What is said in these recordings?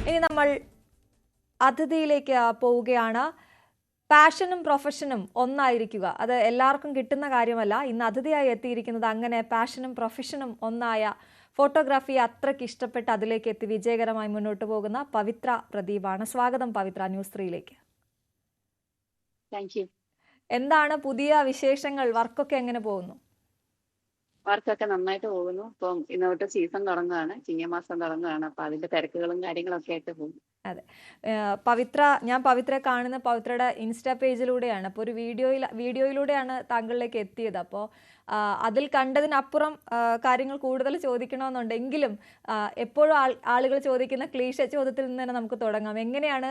ഇനി നമ്മൾ അതിഥിയിലേക്ക് പോവുകയാണ്. പാഷനും പ്രൊഫഷനും ഒന്നായിരിക്കുക, അത് എല്ലാവർക്കും കിട്ടുന്ന കാര്യമല്ല. ഇന്ന് അതിഥിയായി എത്തിയിരിക്കുന്നത് അങ്ങനെ പാഷനും പ്രൊഫഷനും ഒന്നായ, ഫോട്ടോഗ്രാഫി അത്രയ്ക്ക് ഇഷ്ടപ്പെട്ട് അതിലേക്ക് എത്തി വിജയകരമായി മുന്നോട്ട് പോകുന്ന പവിത്ര പ്രദീപാണ്. സ്വാഗതം പവിത്ര ന്യൂസ് 3യിലേക്ക്. എന്താണ് പുതിയ വിശേഷങ്ങൾ? വർക്കൊക്കെ എങ്ങനെ പോകുന്നു? വർക്കൊക്കെ നന്നായിട്ട് പോകുന്നു. ഇപ്പം ഇന്നോട്ട് സീസൺ തുടങ്ങുകയാണ്, ചിങ്ങമാസം തുടങ്ങുകയാണ്. അപ്പൊ അതിന്റെ തിരക്കുകളും കാര്യങ്ങളൊക്കെ ആയിട്ട് പോകും. അതെ, ഞാൻ പവിത്രയെ കാണുന്ന പവിത്രയുടെ ഇൻസ്റ്റാ പേജിലൂടെയാണ്. അപ്പോൾ ഒരു വീഡിയോയിലൂടെയാണ് താങ്കളിലേക്ക് എത്തിയത്. അപ്പോൾ അതിൽ കണ്ടതിനപ്പുറം കാര്യങ്ങൾ കൂടുതൽ ചോദിക്കണമെന്നുണ്ടെങ്കിലും എപ്പോഴും ആളുകൾ ചോദിക്കുന്ന ക്ലീശ ചോദ്യത്തിൽ നിന്ന് തന്നെ നമുക്ക് തുടങ്ങാം. എങ്ങനെയാണ്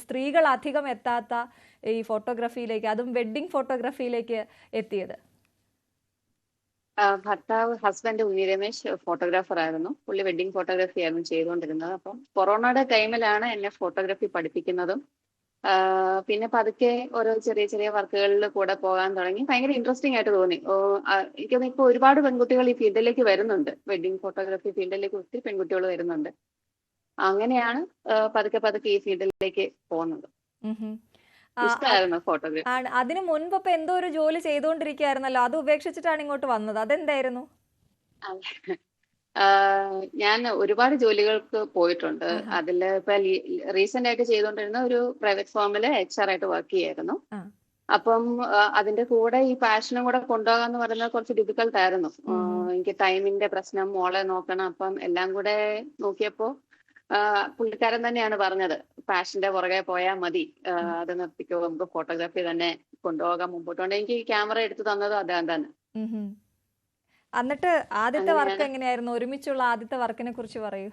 സ്ത്രീകൾ അധികം എത്താത്ത ഈ ഫോട്ടോഗ്രാഫിയിലേക്ക്, അതും വെഡ്ഡിംഗ് ഫോട്ടോഗ്രാഫിയിലേക്ക് എത്തിയത്? ഭർത്താവ് ഹസ്ബൻഡ് ഉണ്ണി രമേശ് ഫോട്ടോഗ്രാഫർ ആയിരുന്നു. പുള്ളി വെഡ്ഡിംഗ് ഫോട്ടോഗ്രാഫി ആയിരുന്നു ചെയ്തുകൊണ്ടിരുന്നത്. അപ്പം കൊറോണയുടെ ടൈമിലാണ് എന്നെ ഫോട്ടോഗ്രാഫി പഠിപ്പിക്കുന്നതും. പിന്നെ പതുക്കെ ഓരോ ചെറിയ ചെറിയ വർക്കുകളിൽ കൂടെ പോകാൻ തുടങ്ങി. ഭയങ്കര ഇൻട്രസ്റ്റിംഗ് ആയിട്ട് തോന്നി. എനിക്കൊന്ന് ഇപ്പൊ ഒരുപാട് പെൺകുട്ടികൾ ഈ ഫീൽഡിലേക്ക് വരുന്നുണ്ട്. വെഡ്ഡിംഗ് ഫോട്ടോഗ്രാഫി ഫീൽഡിലേക്ക് ഒത്തിരി പെൺകുട്ടികൾ വരുന്നുണ്ട്. അങ്ങനെയാണ് പതുക്കെ പതുക്കെ ഈ ഫീൽഡിലേക്ക് പോകുന്നത്. ഇഷ്ടമായിരുന്നു ഫോട്ടോഗ്രാഫി. അതിനു മുൻപ് ഇപ്പൊ എന്തോ ഒരു ജോലി ചെയ്തുകൊണ്ടിരിക്കുകയായിരുന്നല്ലോ, അത് ഉപേക്ഷിച്ചിട്ടാണ് ഇങ്ങോട്ട് വന്നത്. അതെന്തായിരുന്നു? ഞാൻ ഒരുപാട് ജോലികൾക്ക് പോയിട്ടുണ്ട്. അതില് ഇപ്പൊ റീസെന്റ് ആയിട്ട് ചെയ്തുകൊണ്ടിരുന്ന ഒരു പ്രൈവറ്റ് ഫേമില് HR ആയിട്ട് വർക്ക് ചെയ്യായിരുന്നു. അപ്പം അതിന്റെ കൂടെ ഈ പാഷനും കൂടെ കൊണ്ടുപോകാന്ന് പറയുന്നത് കുറച്ച് ഡിഫിക്കൽട്ട് ആയിരുന്നു. എനിക്ക് ടൈമിന്റെ പ്രശ്നം, മോളെ നോക്കണം. അപ്പം എല്ലാം കൂടെ നോക്കിയപ്പോ പുള്ളിക്കാരൻ തന്നെയാണ് പറഞ്ഞത്, പാഷന്റെ പുറകെ പോയാൽ മതി, അത് നിർത്തിക്കോ, നമുക്ക് ഫോട്ടോഗ്രാഫി തന്നെ കൊണ്ടുപോകാൻ മുമ്പോട്ട് കൊണ്ട്. എനിക്ക് ക്യാമറ എടുത്തു തന്നത് അദ്ദേഹം തന്നെ. എന്നിട്ട് ആദ്യത്തെ വർക്ക് എങ്ങനെയായിരുന്നു? ഒരുമിച്ചുള്ള ആദ്യത്തെ വർക്കിനെ കുറിച്ച് പറയൂ.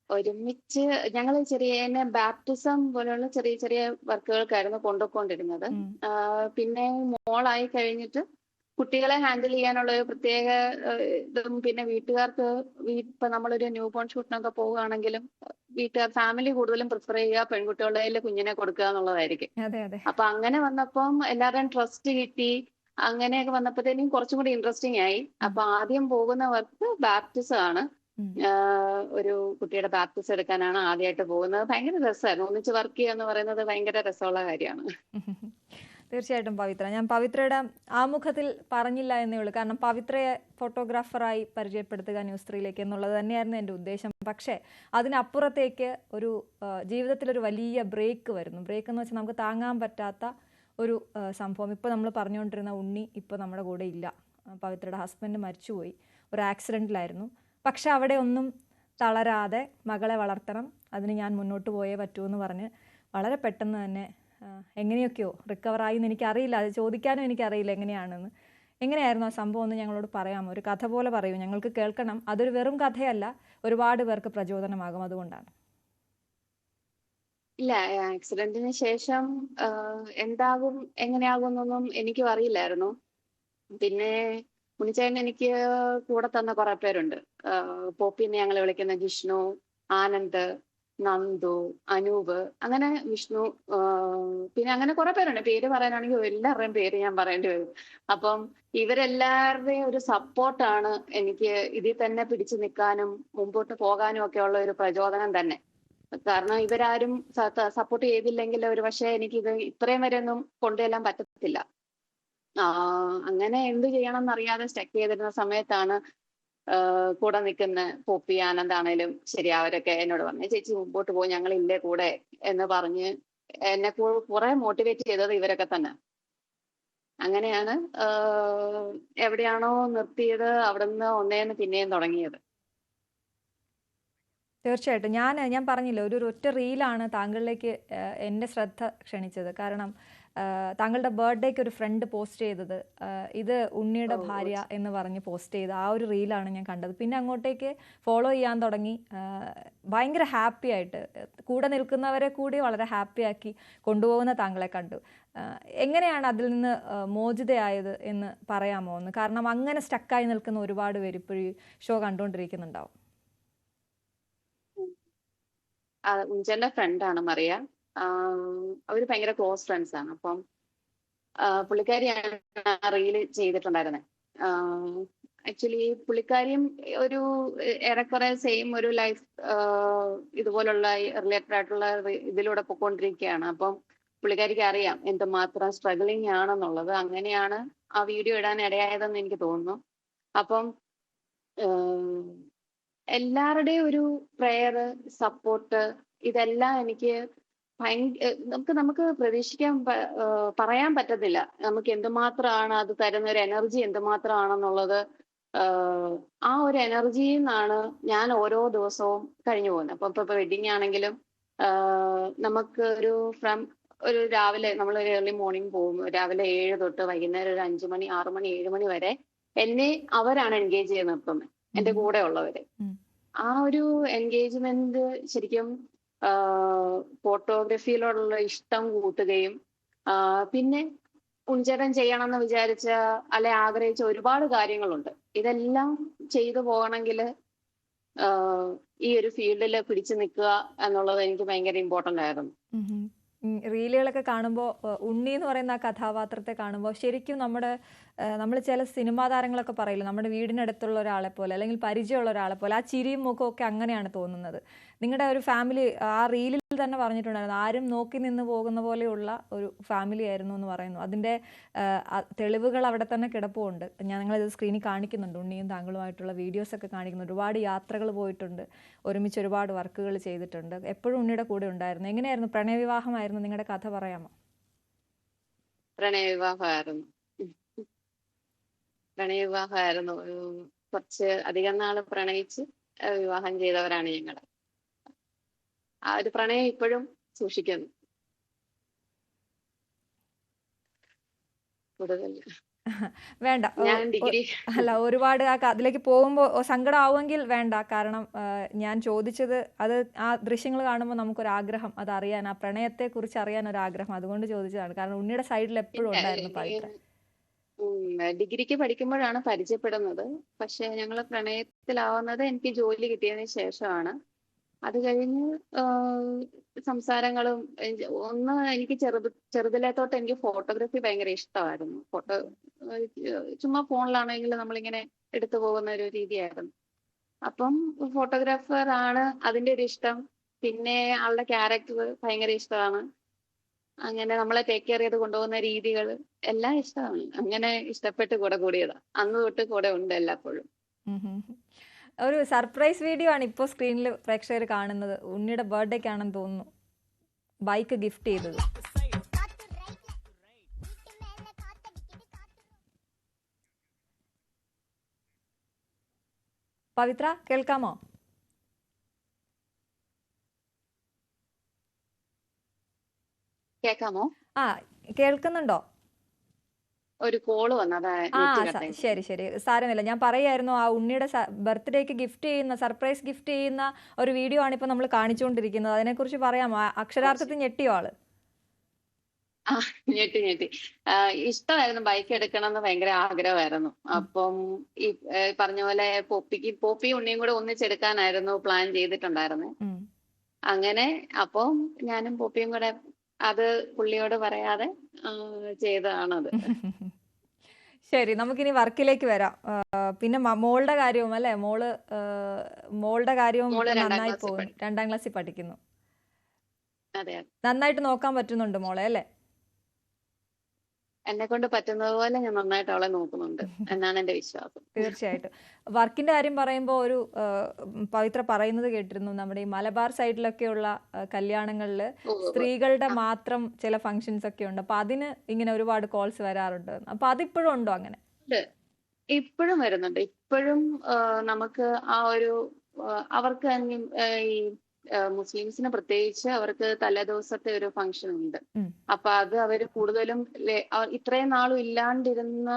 ഒരുമിച്ച് ഞങ്ങൾ ചെറിയ ബാപ്റ്റിസം പോലെയുള്ള ചെറിയ ചെറിയ വർക്കുകൾക്കായിരുന്നു കൊണ്ടുപോയിക്കൊണ്ടിരുന്നത്. പിന്നെ മോളായി കഴിഞ്ഞിട്ട് കുട്ടികളെ ഹാൻഡിൽ ചെയ്യാനുള്ള ഒരു പ്രത്യേക ഇതും, പിന്നെ വീട്ടുകാർക്ക് ഇപ്പൊ നമ്മളൊരു ന്യൂ ബോൺ ഷൂട്ടിനൊക്കെ പോവുകയാണെങ്കിലും വീട്ടുകാർ ഫാമിലി കൂടുതലും പ്രിഫർ ചെയ്യുക പെൺകുട്ടികളുടെ കയ്യിൽ കുഞ്ഞിനെ കൊടുക്കുക എന്നുള്ളതായിരിക്കും. അപ്പൊ അങ്ങനെ വന്നപ്പം എല്ലാവരുടെയും ട്രസ്റ്റ് കിട്ടി. അങ്ങനെയൊക്കെ വന്നപ്പോഴത്തേനും കുറച്ചും കൂടി ഇൻട്രസ്റ്റിംഗ് ആയി. അപ്പൊ ആദ്യം പോകുന്ന വർക്ക് ബാപ്റ്റിസം ആണ്. ഒരു കുട്ടിയുടെ ബാപ്റ്റിസം എടുക്കാനാണ് ആദ്യമായിട്ട് പോകുന്നത്. ഭയങ്കര രസമായിരുന്നു. ഒന്നിച്ച് വർക്ക് ചെയ്യുക എന്ന് പറയുന്നത് ഭയങ്കര രസമുള്ള കാര്യമാണ്. തീർച്ചയായിട്ടും പവിത്ര, ഞാൻ പവിത്രയുടെ ആമുഖത്തിൽ പറഞ്ഞില്ല എന്നേ ഉള്ളൂ. കാരണം പവിത്രയെ ഫോട്ടോഗ്രാഫറായി പരിചയപ്പെടുത്തുക ന്യൂസ് 3യിലേക്ക് എന്നുള്ളത് തന്നെയായിരുന്നു എൻ്റെ ഉദ്ദേശം. പക്ഷേ അതിനപ്പുറത്തേക്ക് ഒരു ജീവിതത്തിലൊരു വലിയ ബ്രേക്ക് വരുന്നു. ബ്രേക്ക് എന്ന് വെച്ചാൽ നമുക്ക് താങ്ങാൻ പറ്റാത്ത ഒരു സംഭവം. ഇപ്പോൾ നമ്മൾ പറഞ്ഞുകൊണ്ടിരുന്ന ഉണ്ണി ഇപ്പോൾ നമ്മുടെ കൂടെ ഇല്ല. പവിത്രയുടെ ഹസ്ബൻഡ് മരിച്ചുപോയി, ഒരു ആക്സിഡൻറ്റിലായിരുന്നു. പക്ഷെ അവിടെ ഒന്നും തളരാതെ മകളെ വളർത്തണം, അതിന് ഞാൻ മുന്നോട്ട് പോയേ പറ്റൂ എന്ന് പറഞ്ഞ് വളരെ പെട്ടെന്ന് തന്നെ എങ്ങനെയൊക്കെയോ റിക്കവറായി എന്ന് എനിക്കറിയില്ല. അത് ചോദിക്കാനും എനിക്കറിയില്ല എങ്ങനെയാണെന്ന്. എങ്ങനെയായിരുന്നു ആ സംഭവം എന്ന് ഞങ്ങളോട് പറയാമോ? ഒരു കഥ പോലെ പറയൂ, ഞങ്ങൾക്ക് കേൾക്കണം. അതൊരു വെറും കഥയല്ല, ഒരുപാട് പേർക്ക് പ്രചോദനമാകും, അതുകൊണ്ടാണ്. ഇല്ല, ആക്സിഡന്റിന് ശേഷം എന്താകും എങ്ങനെയാകും എന്നൊന്നും എനിക്കും അറിയില്ലായിരുന്നു. പിന്നെ ഉണ്ണിച്ചേട്ടൻ എനിക്ക് കൂടെ തന്ന കുറെ പേരുണ്ട്. പോപ്പിന്ന് ഞങ്ങൾ വിളിക്കുന്ന ജിഷ്ണു, ആനന്ദ്, നന്ദു, അനൂപ്, അങ്ങനെ വിഷ്ണു, പിന്നെ അങ്ങനെ കുറെ പേരുണ്ട്. പേര് പറയാനാണെങ്കിൽ എല്ലാവരുടെയും പേര് ഞാൻ പറയേണ്ടി വരും. അപ്പം ഇവരെല്ലാവരുടെയും ഒരു സപ്പോർട്ടാണ് എനിക്ക് ഇതിൽ തന്നെ പിടിച്ചു നിൽക്കാനും മുമ്പോട്ട് പോകാനും ഒക്കെ ഉള്ള ഒരു പ്രചോദനം തന്നെ. കാരണം ഇവരാരും സപ്പോർട്ട് ചെയ്തില്ലെങ്കിൽ ഒരു പക്ഷേ എനിക്കിത് ഇത്രയും വരെ ഒന്നും കൊണ്ടുചെല്ലാൻ പറ്റത്തില്ല. അങ്ങനെ എന്ത് ചെയ്യണം എന്നറിയാതെ സ്റ്റക്ക് ചെയ്തിരുന്ന സമയത്താണ് കൂടെ നിൽക്കുന്ന പോപ്പി, ആനന്ദാണേലും ശരി, അവരൊക്കെ എന്നോട് പറഞ്ഞു, ചേച്ചി മുമ്പോട്ട് പോയി, ഞങ്ങളില്ലേ കൂടെ എന്ന് പറഞ്ഞ് എന്നെ കുറെ മോട്ടിവേറ്റ് ചെയ്തത് ഇവരൊക്കെ തന്നെ. അങ്ങനെയാണ് എവിടെയാണോ നിർത്തിയത് അവിടെ നിന്ന് ഒന്നേന്ന് പിന്നെയും തുടങ്ങിയത്. തീർച്ചയായിട്ടും ഞാൻ പറഞ്ഞില്ല, ഒരു ഒറ്റ റീലാണ് താങ്കളിലേക്ക് എൻ്റെ ശ്രദ്ധ ക്ഷണിച്ചത്. കാരണം താങ്കളുടെ ബർത്ത്ഡേക്ക് ഒരു ഫ്രണ്ട് പോസ്റ്റ് ചെയ്തത്, ഇത് ഉണ്ണിയുടെ ഭാര്യ എന്ന് പറഞ്ഞ് പോസ്റ്റ് ചെയ്ത് ആ ഒരു റീലാണ് ഞാൻ കണ്ടത്. പിന്നെ അങ്ങോട്ടേക്ക് ഫോളോ ചെയ്യാൻ തുടങ്ങി. ഭയങ്കര ഹാപ്പി ആയിട്ട് കൂടെ നിൽക്കുന്നവരെ കൂടി വളരെ ഹാപ്പി ആക്കി കൊണ്ടുപോകുന്ന താങ്കളെ കണ്ടു. എങ്ങനെയാണ് അതിൽ നിന്ന് മോചിതയായത് എന്ന് പറയാമോ എന്ന്? കാരണം അങ്ങനെ സ്റ്റക്കായി നിൽക്കുന്ന ഒരുപാട് പേര് ഇപ്പോഴും ഷോ കണ്ടുകൊണ്ടിരിക്കുന്നുണ്ടാവും. ഉഞ്ചന്റെ ഫ്രണ്ടാണ് മറിയ. അവര് ഭയങ്കര ക്ലോസ് ഫ്രണ്ട്സ് ആണ്. അപ്പം പുള്ളിക്കാരിയാണ് റീല് ചെയ്തിട്ടുണ്ടായിരുന്നത്. ആക്ച്വലി പുള്ളിക്കാരിയും ഒരു ഏറെക്കുറെ സെയിം ഒരു ലൈഫ് ഇതുപോലുള്ള റിലേറ്റഡ് ആയിട്ടുള്ള ഇതിലൂടെ പൊയ്ക്കൊണ്ടിരിക്കുകയാണ്. അപ്പം പുള്ളിക്കാരിക്ക് അറിയാം എന്തുമാത്രം സ്ട്രഗിളിങ് ആണെന്നുള്ളത്. അങ്ങനെയാണ് ആ വീഡിയോ ഇടാൻ ഇടയായതെന്ന് എനിക്ക് തോന്നുന്നു. അപ്പം ഏഹ്, എല്ലാവരുടെയും ഒരു പ്രെയർ, സപ്പോർട്ട്, ഇതെല്ലാം എനിക്ക് നമുക്ക് നമുക്ക് പ്രതീക്ഷിക്കാൻ പറയാൻ പറ്റത്തില്ല. നമുക്ക് എന്തുമാത്രമാണ് അത് തരുന്ന ഒരു എനർജി എന്തുമാത്രമാണെന്നുള്ളത്. ആ ഒരു എനർജിയിൽ നിന്നാണ് ഞാൻ ഓരോ ദിവസവും കഴിഞ്ഞു പോകുന്നത്. അപ്പൊ ഇപ്പൊ വെഡിങ് ആണെങ്കിലും നമുക്ക് ഒരു രാവിലെ നമ്മൾ ഒരു ഏർലി മോർണിംഗ് പോകും. രാവിലെ 7 തൊട്ട് വൈകുന്നേരം ഒരു 5 മണി 6 മണി 7 മണി വരെ എന്നെ അവരാണ് എൻഗേജ് ചെയ്ത് നിർത്തുന്നത്, എന്റെ കൂടെ ഉള്ളവര്. ആ ഒരു എൻഗേജ്മെന്റ് ശരിക്കും ഫോട്ടോഗ്രാഫിയിലോടുള്ള ഇഷ്ടം കൂട്ടുകയും പിന്നെ ഉഞ്ചേട്ടൻ ചെയ്യണമെന്ന് വിചാരിച്ച അല്ലെ ആഗ്രഹിച്ച ഒരുപാട് കാര്യങ്ങളുണ്ട്. ഇതെല്ലാം ചെയ്തു പോകണമെങ്കിൽ ഈ ഒരു ഫീൽഡിൽ പിടിച്ചു നിൽക്കുക എന്നുള്ളത് എനിക്ക് ഭയങ്കര ഇമ്പോർട്ടന്റ് ആയിരുന്നു. റീലുകളൊക്കെ കാണുമ്പോൾ ഉണ്ണി എന്ന് പറയുന്ന ആ കഥാപാത്രത്തെ കാണുമ്പോൾ ശരിക്കും നമ്മൾ ചില സിനിമാ താരങ്ങളൊക്കെ പറയില്ല, നമ്മുടെ വീടിനടുത്തുള്ള ഒരാളെ പോലെ അല്ലെങ്കിൽ പരിചയമുള്ള ഒരാളെ പോലെ, ആ ചിരിയും മുഖവും ഒക്കെ അങ്ങനെയാണ് തോന്നുന്നത്. നിങ്ങളുടെ ഒരു ഫാമിലി ആ റീലിൽ തന്നെ പറഞ്ഞിട്ടുണ്ടായിരുന്നു, ആരും നോക്കി നിന്ന് പോകുന്ന പോലെയുള്ള ഒരു ഫാമിലി ആയിരുന്നു എന്ന് പറയുന്നു. അതിൻ്റെ തെളിവുകൾ അവിടെ തന്നെ കിടപ്പുണ്ട്. ഞങ്ങളിത് സ്ക്രീനിൽ കാണിക്കുന്നുണ്ട്. ഉണ്ണിയും താങ്കളുമായിട്ടുള്ള വീഡിയോസൊക്കെ കാണിക്കുന്നു. ഒരുപാട് യാത്രകൾ പോയിട്ടുണ്ട്, ഒരുമിച്ച് ഒരുപാട് വർക്കുകൾ ചെയ്തിട്ടുണ്ട്. എപ്പോഴും ഉണ്ണിയുടെ കൂടെ ഉണ്ടായിരുന്നു. എങ്ങനെയായിരുന്നു പ്രണയവിവാഹമായിരുന്നു നിങ്ങളുടെ കഥ പറയാമോ? പ്രണയവിവാഹമായിരുന്നു. കുറച്ച് അധികം നാള് പ്രണയിച്ച് വിവാഹം ചെയ്തവരാണ് ഞങ്ങള്. ആ ഒരു പ്രണയം ഇപ്പോഴും സൂക്ഷിക്കുന്നു. കൂടുതൽ വേണ്ട, ഞാൻ ഡിഗ്രി അല്ല, ഒരുപാട് അതിലേക്ക് പോകുമ്പോൾ സങ്കടമാവുമെങ്കിൽ വേണ്ട. കാരണം ഞാൻ ചോദിച്ചത് അത് ആ ദൃശ്യങ്ങൾ കാണുമ്പോൾ നമുക്കൊരാഗ്രഹം അതറിയാൻ, ആ പ്രണയത്തെ കുറിച്ച് അറിയാൻ ഒരാഗ്രഹം, അതുകൊണ്ട് ചോദിച്ചതാണ്. കാരണം ഉണ്ണിയുടെ സൈഡിൽ എപ്പോഴും ഉണ്ടായിരുന്നു പവിത്ര. ഡിഗ്രിക്ക് പഠിക്കുമ്പോഴാണ് പരിചയപ്പെടുന്നത്. പക്ഷെ ഞങ്ങള് പ്രണയത്തിലാവുന്നത് എനിക്ക് ജോലി കിട്ടിയതിന് ശേഷമാണ്. അത് കഴിഞ്ഞ് സംസാരങ്ങളും എനിക്ക് ചെറുതിലെ തൊട്ട് എനിക്ക് ഫോട്ടോഗ്രാഫി ഭയങ്കര ഇഷ്ടമായിരുന്നു. ചുമ്മാ ഫോണിലാണെങ്കിൽ നമ്മളിങ്ങനെ എടുത്തു പോകുന്ന ഒരു രീതിയായിരുന്നു. അപ്പം ഫോട്ടോഗ്രാഫർ ആണ് അതിന്റെ ഒരു ഇഷ്ടം. പിന്നെ ആളുടെ ക്യാരക്ടർ ഭയങ്കര ഇഷ്ടമാണ്. അങ്ങനെ നമ്മളെ ടേക്ക് കെയർ ചെയ്ത് കൊണ്ടുപോകുന്ന രീതികൾ എല്ലാം ഇഷ്ടമാണ്. അങ്ങനെ ഇഷ്ടപ്പെട്ട് കൂടെ കൂടിയതാ. അന്ന് തൊട്ട് കൂടെ ഉണ്ട് എല്ലാപ്പോഴും. ഒരു സർപ്രൈസ് വീഡിയോ ആണ് ഇപ്പോൾ സ്ക്രീനിൽ പ്രേക്ഷകർ കാണുന്നത്. ഉണ്ണിയുടെ ബർത്ത്ഡേക്കാണെന്ന് തോന്നുന്നു ബൈക്ക് ഗിഫ്റ്റ് ചെയ്തത്. പവിത്ര, കേൾക്കാമോ? കേൾക്കാമോ? ആ, കേൾക്കുന്നുണ്ടോ? ഒരു കോള് വന്നതാ. ശരി ശരി, സാരമില്ല. ഞാൻ പറയായിരുന്നു, ആ ഉണ്ണിയുടെ ബർത്ത്ഡേക്ക് ഗിഫ്റ്റ് ചെയ്യുന്ന, സർപ്രൈസ് ഗിഫ്റ്റ് ചെയ്യുന്ന ഒരു വീഡിയോ ആണ് ഇപ്പൊ നമ്മൾ കാണിച്ചുകൊണ്ടിരിക്കുന്നത്. അതിനെക്കുറിച്ച് പറയാമോ? അക്ഷരാർത്ഥത്തിൽ ഞെട്ടിയോ ആള്? ഞെട്ടി. ഇഷ്ടമായിരുന്നു, ബൈക്ക് എടുക്കണം എന്ന് ഭയങ്കര ആഗ്രഹമായിരുന്നു. അപ്പം ഈ പറഞ്ഞ പോലെ പോപ്പി ഉണ്ണിയും കൂടെ ഒന്നിച്ചെടുക്കാനായിരുന്നു പ്ലാൻ ചെയ്തിട്ടുണ്ടായിരുന്നത്. അങ്ങനെ അപ്പം ഞാനും പോപ്പിയും കൂടെ അത് പുള്ളിയോട് പറയാതെ ചെയ്തതാണത്. ശരി, നമുക്കിനി വർക്കിലേക്ക് വരാം. പിന്നെ മോളുടെ കാര്യവും അല്ലെ, മോളുടെ കാര്യവും നന്നായി പോകുന്നു. 2ാം ക്ലാസ്സിൽ പഠിക്കുന്നു. നന്നായിട്ട് നോക്കാൻ പറ്റുന്നുണ്ട് മോളെ അല്ലെ? എന്നെ കൊണ്ട് പറ്റുന്നത് പോലെ ഞാൻ നന്നായിട്ട് അവളെ നോക്കുന്നുണ്ട് എന്നാണ് എന്റെ വിശ്വാസം. തീർച്ചയായിട്ടും. വർക്കിന്റെ കാര്യം പറയുമ്പോൾ ഒരു പവിത്ര പറയുന്നത് കേട്ടിരുന്നു, നമ്മുടെ ഈ മലബാർ സൈഡിലൊക്കെയുള്ള കല്യാണങ്ങളിൽ സ്ത്രീകളുടെ മാത്രം ചില ഫങ്ഷൻസ് ഒക്കെ ഉണ്ട്. അപ്പൊ അതിന് ഇങ്ങനെ ഒരുപാട് കോൾസ് വരാറുണ്ട്. അപ്പൊ അതിപ്പോഴും ഉണ്ടോ അങ്ങനെ? ഇപ്പോഴും വരുന്നുണ്ട്. ഇപ്പോഴും നമുക്ക് ആ ഒരു അവർക്ക് ഈ മുസ്ലിംസിന് പ്രത്യേകിച്ച് അവർക്ക് തലേദിവസത്തെ ഒരു ഫംഗ്ഷൻ ഉണ്ട്. അപ്പൊ അത് അവര് കൂടുതലും ഇത്രയും നാളും ഇല്ലാണ്ടിരുന്ന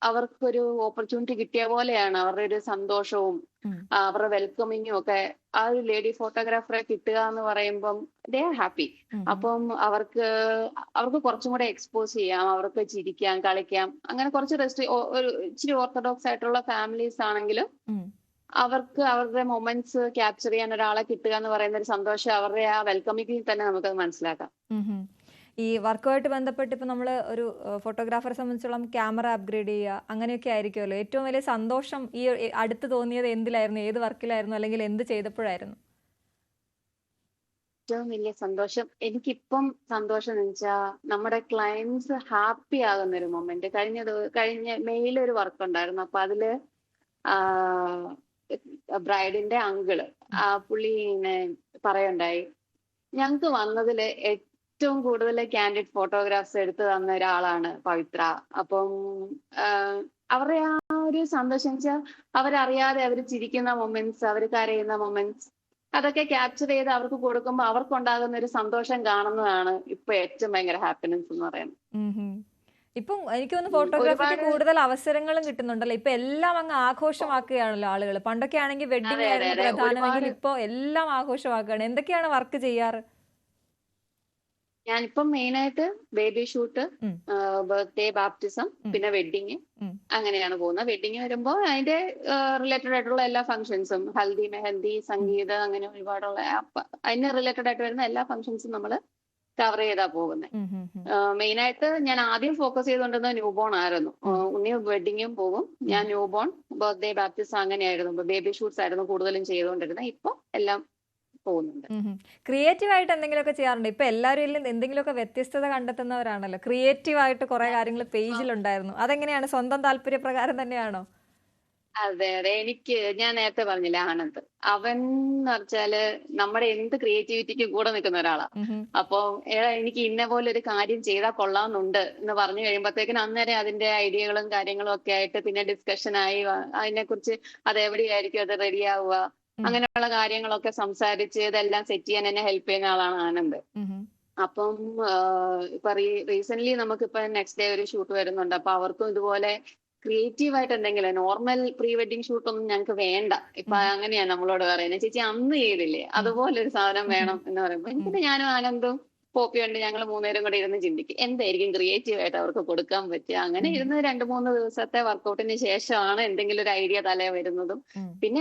അവർക്കൊരു ഓപ്പർച്യൂണിറ്റി കിട്ടിയ പോലെയാണ് അവരുടെ ഒരു സന്തോഷവും അവരുടെ വെൽക്കമിങ്ങും ഒക്കെ. ആ ഒരു ലേഡി ഫോട്ടോഗ്രാഫറെ കിട്ടുക എന്ന് പറയുമ്പം ദേ ആർ ഹാപ്പി. അപ്പം അവർക്ക് കുറച്ചും കൂടെ എക്സ്പോസ് ചെയ്യാം, അവർക്ക് ചിരിക്കാം, കളിക്കാം. അങ്ങനെ കുറച്ച് ഒരു ഇച്ചിരി ഓർത്തഡോക്സ് ആയിട്ടുള്ള ഫാമിലീസ് ആണെങ്കിലും അവർക്ക് അവരുടെ മൊമെന്റ്സ് ക്യാപ്ചർ ചെയ്യാൻ ഒരാളെ കിട്ടുക എന്ന് പറയുന്ന ഒരു സന്തോഷം അവരുടെ ആ വെൽക്കമിങ്ങിൽ തന്നെ നമുക്കത് മനസ്സിലാക്കാം. ഈ വർക്കുമായിട്ട് ബന്ധപ്പെട്ട് ഇപ്പൊ നമ്മൾ ഒരു ഫോട്ടോഗ്രാഫറെ സംബന്ധിച്ചോളം ക്യാമറ അപ്ഗ്രേഡ് ചെയ്യുക അങ്ങനെയൊക്കെ ആയിരിക്കുമല്ലോ. ഏറ്റവും വലിയ സന്തോഷം ഈ അടുത്ത് തോന്നിയത് എന്തിലായിരുന്നു, ഏത് വർക്കിലായിരുന്നു, അല്ലെങ്കിൽ എന്ത് ചെയ്തപ്പോഴായിരുന്നു? ഏറ്റവും വലിയ സന്തോഷം എനിക്കിപ്പം സന്തോഷം എന്ന് വെച്ചാൽ നമ്മുടെ ക്ലയൻസ് ഹാപ്പി ആകുന്ന ഒരു മൊമെന്റ്. കഴിഞ്ഞ മെയിൽ ഒരു വർക്ക് ഉണ്ടായിരുന്നു. അപ്പൊ അതില് ബ്രൈഡിന്റെ അങ്കിള് പുള്ളി ഇങ്ങനെ പറയണ്ടായി, ഞങ്ങക്ക് വന്നതില് ഏറ്റവും കൂടുതൽ കാൻഡിഡ് ഫോട്ടോഗ്രാഫ്സ് എടുത്തു തന്ന ഒരാളാണ് പവിത്ര. അപ്പം അവരുടെ ആ ഒരു സന്തോഷം വെച്ചാൽ അവരറിയാതെ അവർ ചിരിക്കുന്ന മൊമെന്റ്സ്, അവർ കരയുന്ന മൊമെന്റ്സ്, അതൊക്കെ ക്യാപ്ചർ ചെയ്ത് അവർക്ക് കൊടുക്കുമ്പോൾ അവർക്കുണ്ടാകുന്ന ഒരു സന്തോഷം കാണുന്നതാണ് ഇപ്പൊ ഏറ്റവും ഭയങ്കര ഹാപ്പിനെസ് എന്ന് പറയുന്നത്. ഇപ്പം എനിക്ക് തോന്നുന്നു ഫോട്ടോഗ്രാഫിക്ക് കൂടുതൽ അവസരങ്ങളും കിട്ടുന്നുണ്ടല്ലോ. ഇപ്പൊ എല്ലാം അങ്ങ് ആഘോഷമാക്കുകയാണല്ലോ ആളുകൾ. പണ്ടൊക്കെ ആണെങ്കിൽ വെഡിങ് ആയിരുന്നു പ്രധാനമെങ്കിൽ ഇപ്പൊ എല്ലാം ആഘോഷമാക്കുകയാണ്. എന്തൊക്കെയാണ് വർക്ക് ചെയ്യാറ്? ഞാനിപ്പം മെയിനായിട്ട് ബേബി ഷൂട്ട്, ബർത്ത്ഡേ, ബാപ്റ്റിസം, പിന്നെ വെഡിങ്, അങ്ങനെയാണ് പോകുന്നത്. വെഡിങ് വരുമ്പോ അതിന്റെ റിലേറ്റഡ് ആയിട്ടുള്ള എല്ലാ ഫംഗ്ഷൻസും, ഹൽദി, മെഹന്തി, സംഗീത, അങ്ങനെ ഒരുപാടുള്ള അതിന് റിലേറ്റഡ് ആയിട്ട് വരുന്ന എല്ലാ ഫംഗ്ഷൻസും നമ്മൾ കവർ ചെയ്താ പോകുന്നത്. മെയിനായിട്ട് ഞാൻ ആദ്യം ഫോക്കസ് ചെയ്തുകൊണ്ടിരുന്നത് ന്യൂ ബോൺ ആയിരുന്നു. ഉണ്ണി വെഡിങ്ങും പോകും, ഞാൻ ന്യൂ ബോൺ, ബർത്ത്ഡേ, ബാപ്റ്റിസം അങ്ങനെയായിരുന്നു. ബേബി ഷൂട്ട്സ് ആയിരുന്നു കൂടുതലും ചെയ്തുകൊണ്ടിരുന്നത്. ഇപ്പൊ എല്ലാം പോകുന്നുണ്ട്. ക്രിയേറ്റീവ് ആയിട്ട് എന്തെങ്കിലുമൊക്കെ ചെയ്യാറുണ്ട്? ഇപ്പൊ എല്ലാവരും എന്തെങ്കിലുമൊക്കെ വ്യത്യസ്തത കണ്ടെത്തുന്നവരാണല്ലോ. ക്രിയേറ്റീവ് ആയിട്ട് കുറെ കാര്യങ്ങൾ പേജിലുണ്ടായിരുന്നു. അതെങ്ങനെയാണ്? സ്വന്തം താല്പര്യപ്രകാരം തന്നെയാണോ? അതെ അതെ, ഞാൻ നേരത്തെ പറഞ്ഞില്ല, ആനന്ദ്, അവൻ എന്ന് വെച്ചാല് നമ്മുടെ എന്ത് ക്രിയേറ്റിവിറ്റിക്കും കൂടെ നിൽക്കുന്ന ഒരാളാ. അപ്പൊ എനിക്ക് ഇന്ന പോലെ ഒരു കാര്യം ചെയ്താൽ കൊള്ളാമെന്നുണ്ട് എന്ന് പറഞ്ഞു കഴിയുമ്പോഴത്തേക്കിനും അന്നേരം അതിന്റെ ഐഡിയകളും കാര്യങ്ങളും ഒക്കെ ആയിട്ട് പിന്നെ ഡിസ്കഷനായി അതിനെ കുറിച്ച് അതെവിടെയായിരിക്കും അത് റെഡി ആവുക, അങ്ങനെയുള്ള കാര്യങ്ങളൊക്കെ സംസാരിച്ച് ഇതെല്ലാം സെറ്റ് ചെയ്യാൻ എന്നെ ഹെൽപ്പ് ചെയ്യുന്ന ആളാണ് ആനന്ദ്. അപ്പം ഇപ്പൊ റീസെന്റ് നമുക്കിപ്പൊ നെക്സ്റ്റ് ഡേ ഒരു ഷൂട്ട് വരുന്നുണ്ട്. അപ്പൊ അവർക്കും ഇതുപോലെ ക്രിയേറ്റീവ് ആയിട്ട് എന്തെങ്കിലും, നോർമൽ പ്രീ വെഡിങ് ഷൂട്ട് ഒന്നും ഞങ്ങൾക്ക് വേണ്ട. ഇപ്പൊ അങ്ങനെയാ നമ്മളോട് പറയുന്നത്, ചേച്ചി അന്ന് ചെയ്തില്ലേ അതുപോലെ ഒരു സാധനം വേണം എന്ന് പറയുമ്പോ എന്നിട്ട് ഞാനും ആനന്ദും പോപ്പിയുണ്ട്, ഞങ്ങൾ മൂന്നുപേരും കൂടെ ഇരുന്ന് ചിന്തിക്കും എന്തായിരിക്കും ക്രിയേറ്റീവ് ആയിട്ട് അവർക്ക് കൊടുക്കാൻ പറ്റുക. അങ്ങനെ ഇരുന്ന് 2-3 ദിവസത്തെ വർക്കൗട്ടിന് ശേഷമാണ് എന്തെങ്കിലും ഒരു ഐഡിയ തലേ വരുന്നതും. പിന്നെ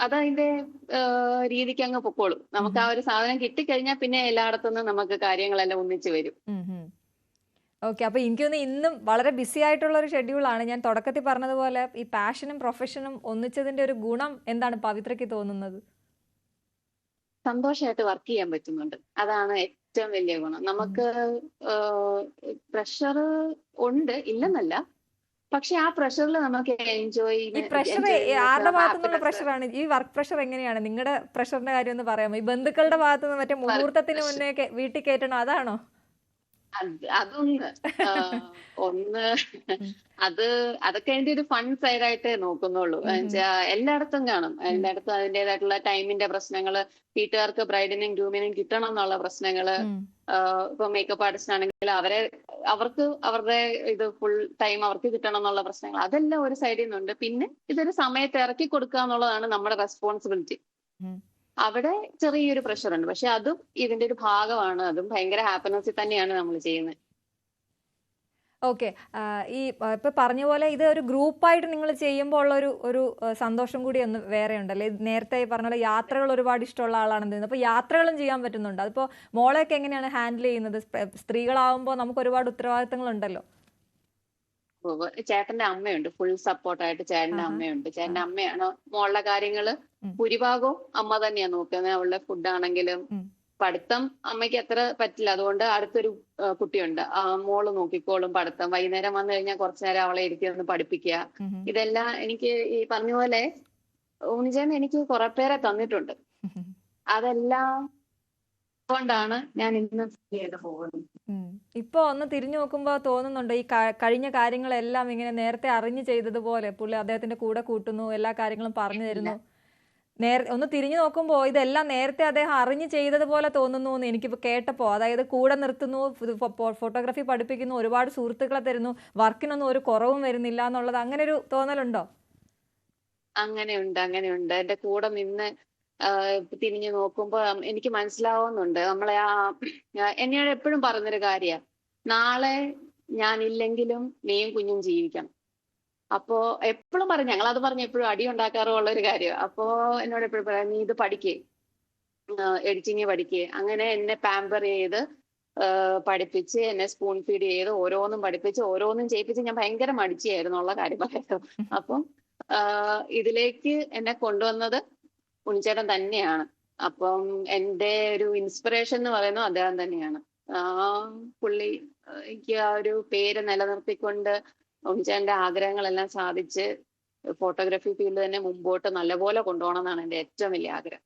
അതതിന്റെ രീതിക്ക് അങ്ങ് പൊക്കോളും. നമുക്ക് ആ ഒരു സാധനം കിട്ടിക്കഴിഞ്ഞാൽ പിന്നെ എല്ലായിടത്തുനിന്നും നമുക്ക് കാര്യങ്ങളെല്ലാം ഒന്നിച്ചു വരും. ഓക്കെ. അപ്പൊ എനിക്ക് തോന്നുന്നു ഇന്നും വളരെ ബിസി ആയിട്ടുള്ള ഒരു ഷെഡ്യൂളാണ്. ഞാൻ തുടക്കത്തിൽ പറഞ്ഞതുപോലെ ഈ പാഷനും പ്രൊഫഷനും ഒന്നിച്ചതിന്റെ ഒരു ഗുണം എന്താണ് പവിത്രയ്ക്ക് തോന്നുന്നത്? സന്തോഷമായിട്ട് വർക്ക് ചെയ്യാൻ പറ്റുന്നുണ്ട്, അതാണ് ഏറ്റവും വലിയ ഗുണം. നമുക്ക് പ്രഷർ ഉണ്ട്, ഇല്ലെന്നല്ല, പക്ഷെ ആ പ്രഷറിൽ നമുക്ക് എൻജോയ്. ഈ പ്രഷർ ആരുടെ ഭാഗത്തുനിന്നുള്ള പ്രഷറാണ്? ഈ വർക്ക് പ്രഷർ എങ്ങനെയാണ്? നിങ്ങളുടെ പ്രഷറിന്റെ കാര്യം ഒന്ന് പറയാമോ? ഈ ബന്ധുക്കളുടെ ഭാഗത്തുനിന്ന് മറ്റേ മുഹൂർത്തത്തിന് മുന്നേ വീട്ടിൽ കയറ്റണം, അതാണോ? ഒന്ന് അതൊക്കെ അതിന്റെ ഒരു ഫൺ സൈഡായിട്ടേ നോക്കുന്നുള്ളൂ. എല്ലായിടത്തും കാണും, എല്ലായിടത്തും അതിന്റേതായിട്ടുള്ള ടൈമിന്റെ പ്രശ്നങ്ങള്, വീട്ടുകാർക്ക് ബ്രൈഡിനും ഗ്രൂമിനും കിട്ടണം എന്നുള്ള പ്രശ്നങ്ങള്. ഇപ്പൊ മേക്കപ്പ് ആർട്ടിസ്റ്റ് ആണെങ്കിൽ അവർക്ക് അവരുടെ ഇത് ഫുൾ ടൈം അവർക്ക് കിട്ടണം എന്നുള്ള പ്രശ്നങ്ങൾ, അതെല്ലാം ഒരു സൈഡിൽ നിന്നുണ്ട്. പിന്നെ ഇതൊരു സമയത്ത് ഇറക്കി കൊടുക്കുക എന്നുള്ളതാണ് നമ്മുടെ റെസ്പോൺസിബിലിറ്റി. അവിടെ ചെറിയൊരു പ്രഷർ ഉണ്ട്, പക്ഷെ അതും ഇതിന്റെ ഒരു ഭാഗമാണ്. അതും ഭയങ്കര ഹാപ്പിനെസ്സിൽ തന്നെയാണ് നമ്മൾ ചെയ്യുന്നത്. ഓക്കെ. ഈ ഇപ്പൊ പറഞ്ഞ പോലെ ഇത് ഒരു ഗ്രൂപ്പായിട്ട് നിങ്ങൾ ചെയ്യുമ്പോൾ ഉള്ള ഒരു സന്തോഷം കൂടി ഒന്ന് വേറെ ഉണ്ടല്ലേ? നേരത്തെ പറഞ്ഞ പോലെ യാത്രകൾ ഒരുപാട് ഇഷ്ടമുള്ള ആളാണെന്ന് തോന്നുന്നു. അപ്പൊ യാത്രകളും ചെയ്യാൻ പറ്റുന്നുണ്ട്. അതിപ്പോ മോളെയൊക്കെ എങ്ങനെയാണ് ഹാൻഡിൽ ചെയ്യുന്നത്? സ്ത്രീകളാവുമ്പോൾ നമുക്ക് ഒരുപാട് ഉത്തരവാദിത്തങ്ങൾ ഉണ്ടല്ലോ. ചേട്ടന്റെ അമ്മയുണ്ട്, ഫുൾ സപ്പോർട്ടായിട്ട് ചേട്ടന്റെ അമ്മയുണ്ട്. ചേട്ടന്റെ അമ്മയാണ് മോളുടെ കാര്യങ്ങള് ഭൂരിഭാഗവും അമ്മ തന്നെയാ നോക്കുന്നത്. അവളുടെ ഫുഡ് ആണെങ്കിലും പഠിത്തം അമ്മയ്ക്ക് അത്ര പറ്റില്ല, അതുകൊണ്ട് അടുത്തൊരു കുട്ടിയുണ്ട്, മോള് നോക്കിക്കോളും പഠിത്തം. വൈകുന്നേരം വന്നു കഴിഞ്ഞാൽ കുറച്ചു നേരം അവളെ ഇരുത്തി പഠിപ്പിക്കുക. ഇതെല്ലാം എനിക്ക് ഈ പറഞ്ഞ പോലെ ഉണ്ണിച്ചേട്ടൻ എനിക്ക് കുറെ പേരെ തന്നിട്ടുണ്ട്. അതെല്ലാം കൊണ്ടാണ് ഞാൻ ഇന്ന് പോകുന്നത്. ഇപ്പൊ ഒന്ന് തിരിഞ്ഞു നോക്കുമ്പോ തോന്നുന്നുണ്ടോ ഈ കഴിഞ്ഞ കാര്യങ്ങളെല്ലാം ഇങ്ങനെ നേരത്തെ അറിഞ്ഞു ചെയ്തതുപോലെ പുള്ളി അദ്ദേഹത്തിന്റെ കൂടെ കൂട്ടുന്നു, എല്ലാ കാര്യങ്ങളും പറഞ്ഞു തരുന്നു? ഒന്ന് തിരിഞ്ഞു നോക്കുമ്പോ ഇതെല്ലാം നേരത്തെ അദ്ദേഹം അറിഞ്ഞു ചെയ്തതുപോലെ തോന്നുന്നു എന്ന് എനിക്കിപ്പോ കേട്ടപ്പോ. അതായത് കൂടെ നിർത്തുന്നു, ഫോട്ടോഗ്രാഫി പഠിപ്പിക്കുന്നു, ഒരുപാട് സുഹൃത്തുക്കളെ തരുന്നു, വർക്കിനൊന്നും ഒരു കുറവും വരുന്നില്ല എന്നുള്ളത്, അങ്ങനെ ഒരു തോന്നലുണ്ടോ? അങ്ങനെയുണ്ട്. എന്റെ കൂടെ നിന്ന് തിരിഞ്ഞു നോക്കുമ്പോ എനിക്ക് മനസ്സിലാവുന്നുണ്ട്. നമ്മളെ എന്നോട് എപ്പോഴും പറഞ്ഞൊരു കാര്യ, നാളെ ഞാനില്ലെങ്കിലും നീയും കുഞ്ഞും ജീവിക്കണം. അപ്പോ എപ്പോഴും പറയും, ഞങ്ങളത് പറഞ്ഞ് എപ്പോഴും അടി ഉണ്ടാക്കാറുള്ള ഒരു കാര്യം. അപ്പോ എന്നോട് എപ്പോഴും പറയാം, നീ ഇത് പഠിക്കേ, എഡിറ്റിങ് പഠിക്കേ. അങ്ങനെ എന്നെ പാമ്പർ ചെയ്ത് പഠിപ്പിച്ച് എന്നെ സ്പൂൺ ഫീഡ് ചെയ്ത് ഓരോന്നും പഠിപ്പിച്ച് ഓരോന്നും ചെയ്യിപ്പിച്ച് ഞാൻ ഭയങ്കര മടിച്ചിയായിരുന്നു ഉള്ള കാര്യം പറയാം. അപ്പം ഇതിലേക്ക് എന്നെ കൊണ്ടുവന്നത് ഉണ്ണിച്ചേട്ടൻ തന്നെയാണ്. അപ്പം എന്റെ ഒരു ഇൻസ്പിറേഷൻ എന്ന് പറയുന്നത് അദ്ദേഹം തന്നെയാണ്. ആ പുള്ളി എനിക്ക് ആ ഒരു പേര് നിലനിർത്തിക്കൊണ്ട് ഉണ്ണിച്ചേട്ടന്റെ ആഗ്രഹങ്ങളെല്ലാം സാധിച്ച് ഫോട്ടോഗ്രാഫി ഫീൽഡ് തന്നെ മുമ്പോട്ട് നല്ലപോലെ കൊണ്ടുപോകണം എന്നാണ് എന്റെ ഏറ്റവും വലിയ ആഗ്രഹം.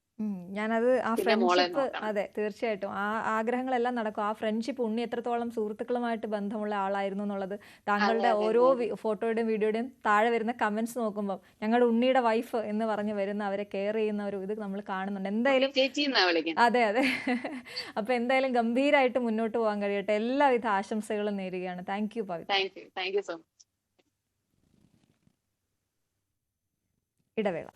ഞാനത് ആ പിന്നെ മോളെ ഫ്രണ്ട്ഷിപ്പ്, നോക്കണം. അതെ തീർച്ചയായിട്ടും ആ ആഗ്രഹങ്ങളെല്ലാം നടക്കും. ആ ഫ്രണ്ട്ഷിപ്പ് ഉണ്ണി എത്രത്തോളം സുഹൃത്തുക്കളുമായിട്ട് ബന്ധമുള്ള ആളായിരുന്നു എന്നുള്ളത് അതെ താങ്കളുടെ അതെ ഓരോ അതെ ഫോട്ടോയുടെയും വീഡിയോയുടെയും താഴെ വരുന്ന കമന്റ്സ് നോക്കുമ്പോൾ ഞങ്ങളുടെ ഉണ്ണിയുടെ വൈഫ് എന്ന് പറഞ്ഞ് വരുന്ന അവരെ കെയർ ചെയ്യുന്ന ഒരു ഇത് നമ്മൾ കാണുന്നുണ്ട്. ഉണ്ണി എന്തായാലും ചേച്ചി എന്നാ വിളിക്കുന്നത്. അതെ അതെ. അപ്പൊ എന്തായാലും ഗംഭീരമായിട്ട് മുന്നോട്ട് പോകാൻ കഴിയട്ടെ. എല്ലാവിധ ആശംസകളും നേരുകയാണ്. Thank you Pavithra. Thank you so much. ഇടവേള.